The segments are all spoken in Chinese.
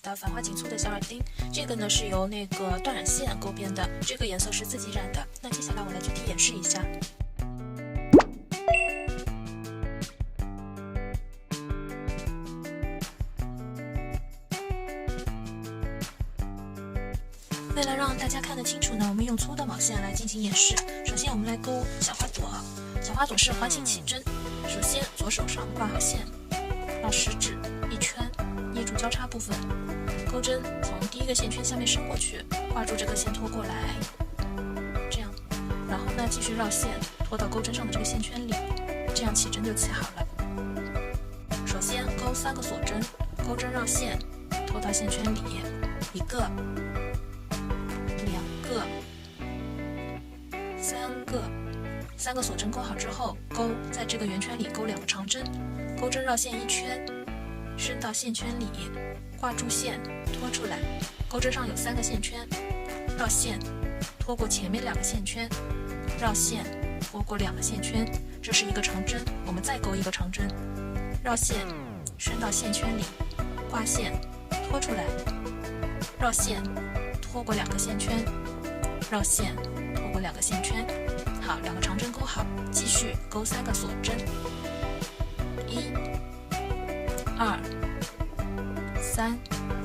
的繁花锦簇的小耳钉，这个呢是由那个断染线勾边的，这个颜色是自己染的。那接下来我来具体演示一下。为了让大家看得清楚呢，我们用粗的毛线来进行演示。首先我们来勾小花朵，小花朵是环形起针。首先左手上挂好线，绕食指一圈，捏住交叉部分，钩针从第一个线圈下面伸过去，挂住这个线拖过来，这样，然后呢继续绕线拖到钩针上的这个线圈里，这样起针就起好了。首先勾3个锁针，钩针绕线拖到线圈里，1个、2个、3个。3个锁针勾好之后，在这个圆圈里勾2个长针，钩针绕线1圈，伸到线圈里，挂住线拖出来，钩针上有3个线圈，绕线拖过前面2个线圈，绕线拖过2个线圈，这是1个长针。我们再勾1个长针，绕线伸到线圈里，挂线拖出来，绕线拖过2个线圈，绕线拖过2个线圈。好，2个长针勾好，继续勾3个锁针，1、2、3，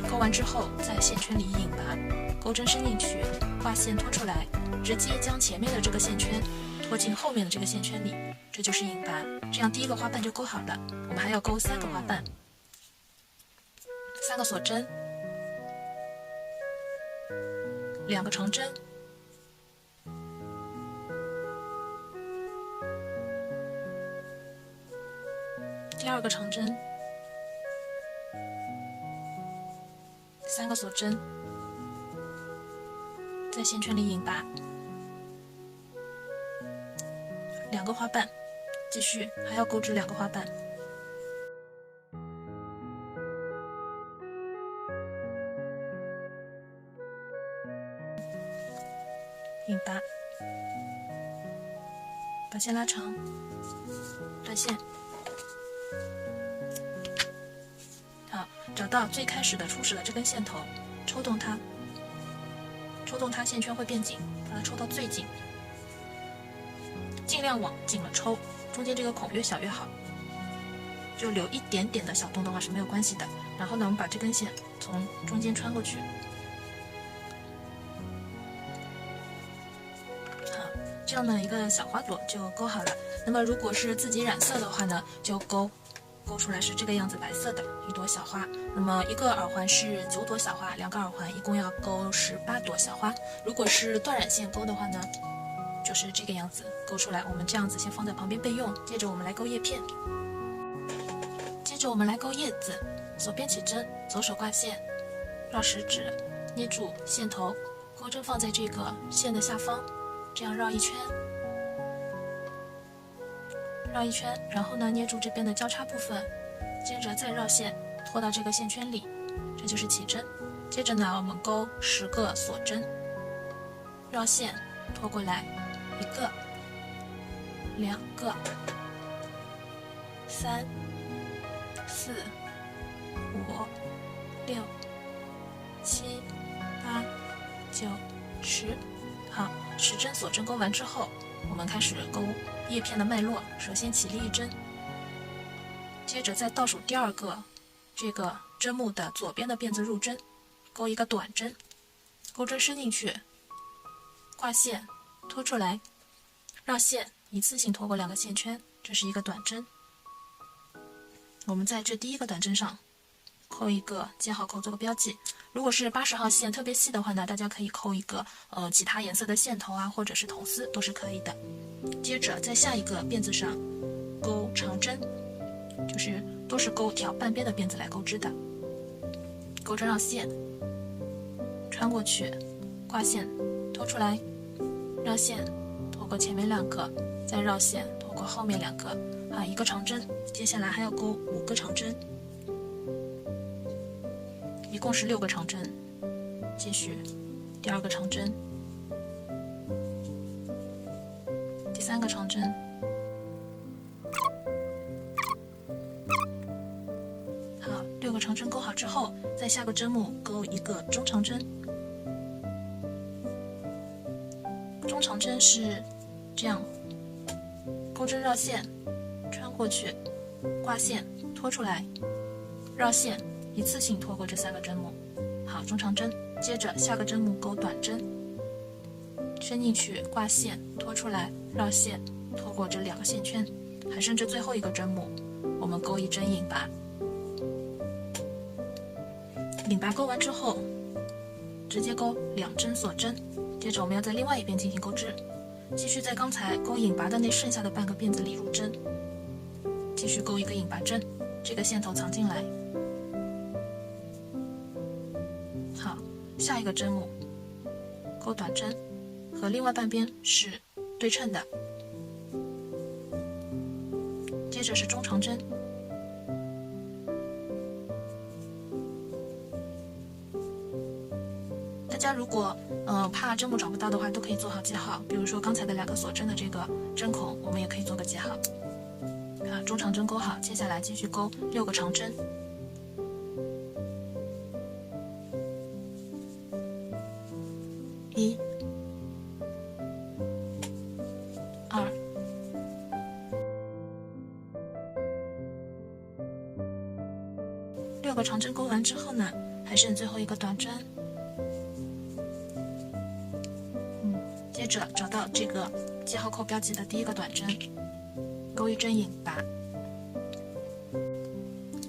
勾完之后在线圈里引拔，钩针伸进去，挂线拖出来，直接将前面的这个线圈拖进后面的这个线圈里，这就是引拔。这样第1个花瓣就勾好了。我们还要勾3个花瓣，3个锁针，2个长针。第2个长针，3个锁针，在线圈里引拔，2个花瓣，继续还要钩织2个花瓣，引拔，把线拉长，断线。好，找到最开始的初始的这根线头，抽动它，线圈会变紧，把它抽到最紧，尽量往紧了抽，中间这个孔越小越好，就留一点点的小洞的话是没有关系的。然后呢，我们把这根线从中间穿过去，好，这样的一个小花朵就勾好了。那么如果是自己染色的话呢，就勾出来是这个样子，白色的一朵小花。那么1个耳环是9朵小花，2个耳环一共要勾18朵小花。如果是断染线勾的话呢，就是这个样子勾出来。我们这样子先放在旁边备用。接着我们来勾叶片，接着我们来勾叶子。左边起针，左手挂线，绕食指，捏住线头，钩针放在这个线的下方，这样绕一圈。绕一圈，然后呢，捏住这边的交叉部分，接着再绕线拖到这个线圈里，这就是起针。接着呢，我们勾10个锁针，绕线拖过来，1个、2个、3、4、5、6、7、8、9、10。好，10针锁针勾完之后，我们开始勾叶片的脉络。首先起立1针，接着在倒数第2个这个针目的左边的辫子入针，勾1个短针，钩针伸进去，挂线拖出来，绕线一次性拖过2个线圈，这是1个短针。我们在这第1个短针上扣1个记号扣做个标记。如果是80号线特别细的话呢，大家可以扣1个其他颜色的线头啊，或者是铜丝都是可以的。接着在下一个辫子上勾长针，就是都是勾挑半边的辫子来钩织的。钩针绕线穿过去，挂线拖出来，绕线拖过前面2个，再绕线拖过后面2个，啊，1个长针。接下来还要勾5个长针，一共是6个长针。继续第2个长针，第3个长针，好，6个长针勾好之后，在下个针目钩一个中长针。中长针是这样，钩针绕线，穿过去，挂线，拖出来，绕线，一次性拖过这3个针目。好，中长针。接着下个针目钩短针，伸进去，挂线，拖出来，绕线，拖过这2个线圈，还剩这最后一个针目，我们钩一针引拔。引拔钩完之后，直接钩2针锁针。接着我们要在另外一边进行钩织，继续在刚才钩引拔的那剩下的半个辫子里入针，继续钩一个引拔针，这个线头藏进来。好，下一个针目钩短针，和另外半边是对称的。接着是中长针，大家如果怕针目找不到的话，都可以做好记号。比如说刚才的2个锁针的这个针孔，我们也可以做个记号。看，中长针钩好，接下来继续钩6个长针。1、2、6个长针钩完之后呢，还剩最后一个短针。接着找到这个记号扣标记的第1个短针，钩一针引拔，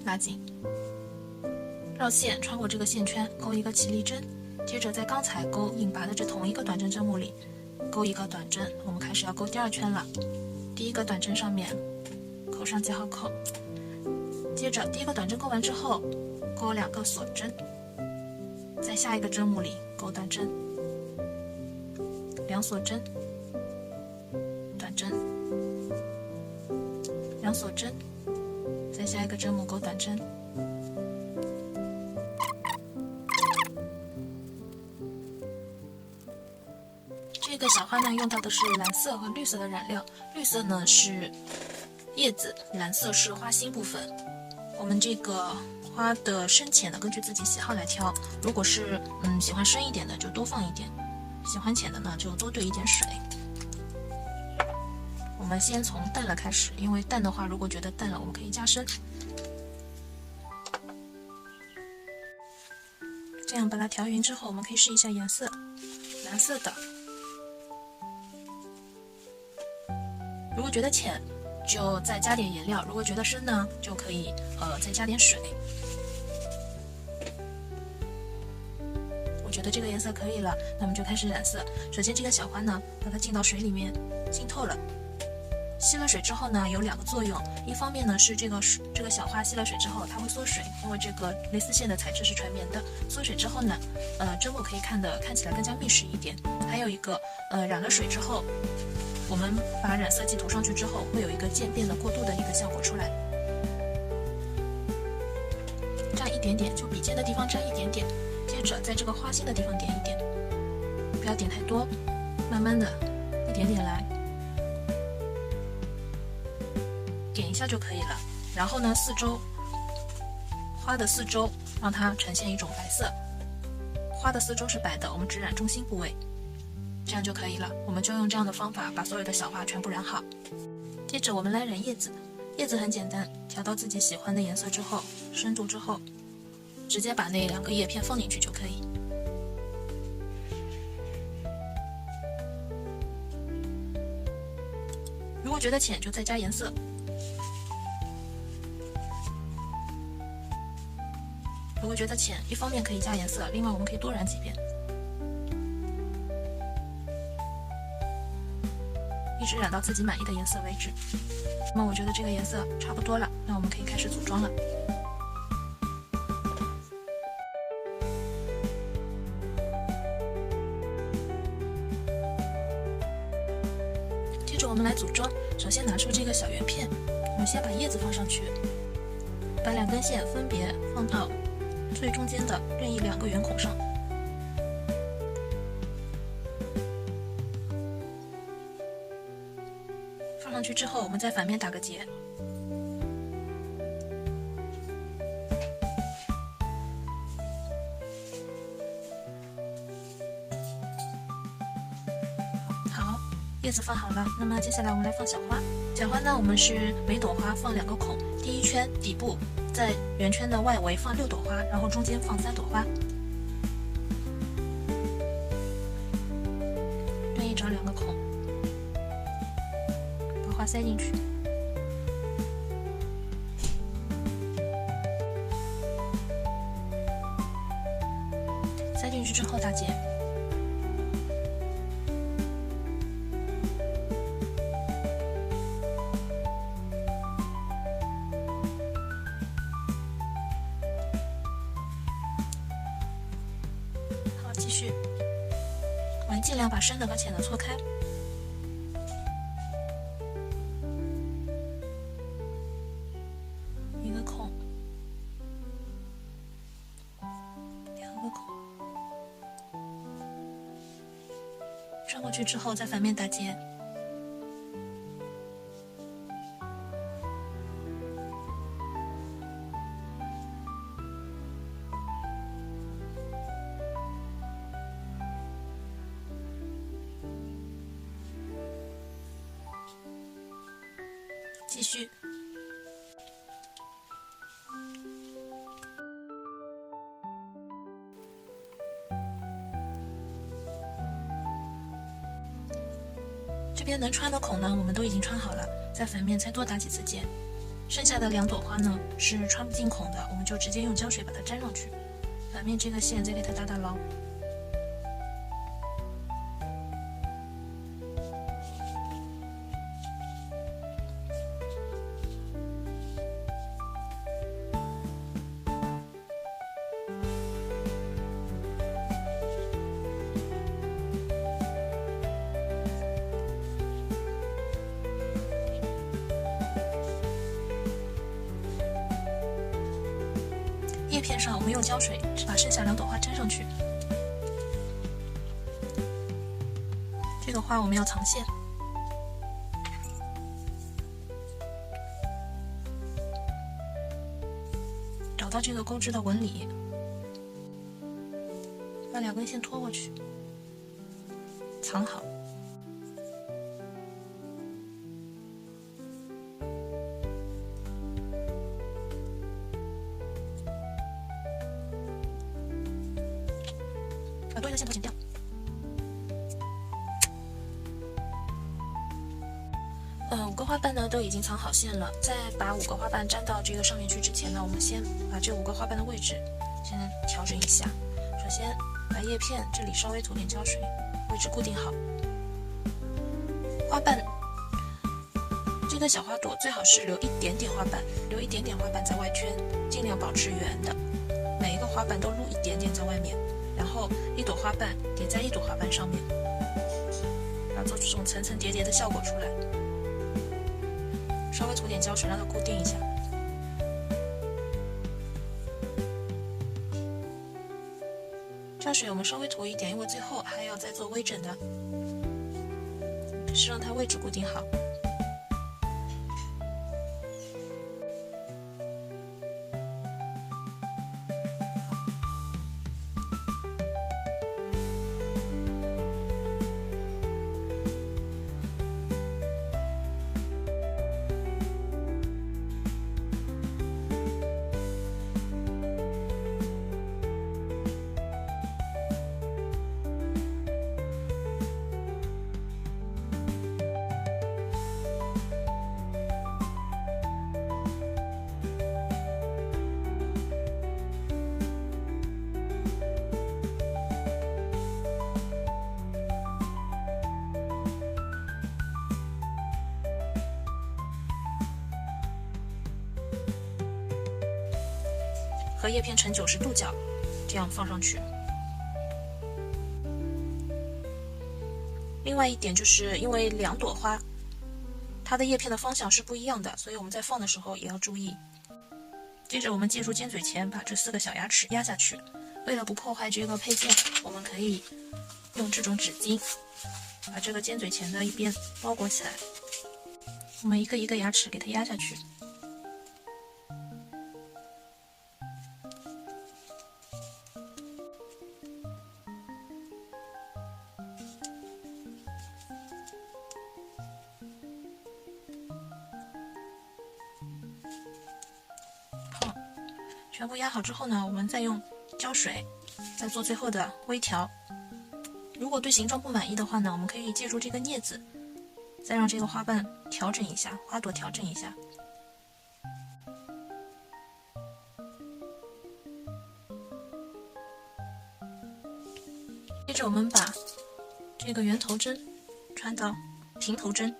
拉紧，绕线穿过这个线圈，钩一个起立针。接着在刚才钩引拔的这同一个短针针目里钩一个短针，我们开始要钩第2圈了。第1个短针上面扣上记号扣，接着第1个短针钩完之后钩2个锁针，在下一个针目里钩短针，2锁针，短针，2锁针，在下一个针目钩短针。这个小花呢，用到的是蓝色和绿色的染料，绿色呢是叶子，蓝色是花心部分。我们这个花的深浅呢，根据自己喜好来挑。如果是喜欢深一点的，就多放一点；喜欢浅的呢，就多兑一点水。我们先从淡了开始，因为淡的话，如果觉得淡了，我们可以加深。这样把它调匀之后，我们可以试一下颜色，蓝色的。如果觉得浅，就再加点颜料；如果觉得深呢，就可以再加点水。我觉得这个颜色可以了，那么就开始染色。首先这个小花呢，把它浸到水里面，浸透了。吸了水之后呢，有2个作用，一方面呢是这个小花吸了水之后，它会缩水，因为这个蕾丝线的材质是纯棉的，缩水之后呢，针目可以看起来更加密实一点。还有一个，染了水之后，我们把染色剂涂上去之后，会有一个渐变的过渡的一个效果出来。蘸一点点，就笔尖的地方蘸一点点，接着在这个花心的地方点一点，不要点太多，慢慢的一点点来。点一下就可以了。然后呢，花的四周让它呈现一种白色，花的四周是白的，我们只染中心部位，这样就可以了。我们就用这样的方法把所有的小花全部染好。接着我们来染叶子，叶子很简单，调到自己喜欢的颜色之后，深度之后，直接把那2个叶片放进去就可以。如果觉得浅，就再加颜色。如果觉得浅，一方面可以加颜色，另外我们可以多染几遍，一直染到自己满意的颜色为止。那么我觉得这个颜色差不多了，那我们可以开始组装了。接着我们来组装，首先拿出这个小圆片，我们先把叶子放上去，把2根线分别放到最中间的任意2个圆孔上，放上去之后，我们在反面打个结，叶子放好了，那么接下来我们来放小花。小花呢，我们是每朵花放2个孔，第一圈底部在圆圈的外围放6朵花，然后中间放3朵花，对应找2个孔，把花塞进去。塞进去之后打结。好，继续。我们尽量把深的和浅的错开。1个孔，2个孔。转过去之后，在反面打结。继续。这边能穿的孔呢，我们都已经穿好了，在反面再多打几次结。剩下的2朵花呢是穿不进孔的，我们就直接用胶水把它粘上去。反面这个线再给它打牢。叶片上我们用胶水只把剩下2朵花粘上去。这个花我们要藏线，找到这个钩织的纹理，把2根线拖过去，藏好。把多余的线头剪掉。5个花瓣呢都已经藏好线了，在把5个花瓣粘到这个上面去之前呢，我们先把这5个花瓣的位置先调整一下。首先把叶片这里稍微涂点胶水，位置固定好。花瓣这个小花朵最好是留一点点花瓣，留一点点花瓣在外圈，尽量保持圆的。每一个花瓣都露一点点在外面，然后1朵花瓣叠在1朵花瓣上面，然后做出这种层层叠叠的效果出来。稍微涂点胶水让它固定一下。胶水我们稍微涂一点，因为最后还要再做微整的，是让它位置固定好。和叶片呈90度角，这样放上去。另外一点就是因为2朵花，它的叶片的方向是不一样的，所以我们在放的时候也要注意。接着我们借助尖嘴钳把这4个小牙齿压下去。为了不破坏这个配件，我们可以用这种纸巾把这个尖嘴钳的一边包裹起来。我们一个一个牙齿给它压下去。全部压好之后呢，我们再用胶水再做最后的微调。如果对形状不满意的话呢，我们可以借助这个镊子，再让这个花瓣调整一下，花朵调整一下。接着我们把这个圆头针穿到平头针，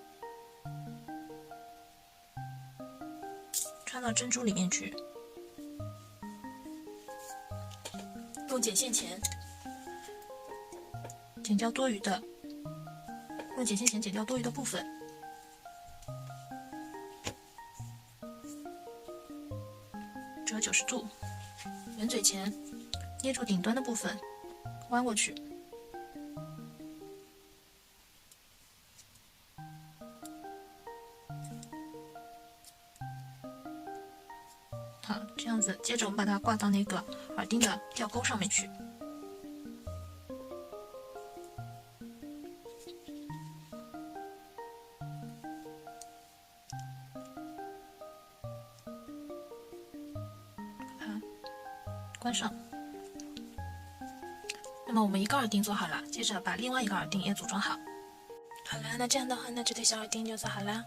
穿到珍珠里面去，用剪线钳剪掉多余的，用剪线钳剪掉多余的部分。折90度，圆嘴钳捏住顶端的部分，弯过去。好，这样子，接着我们把它挂到那个耳钉的吊钩上面去。关上。那么我们一个耳钉做好了，接着把另外一个耳钉也组装好。好了，那这样的话呢，这对小耳钉就做好了。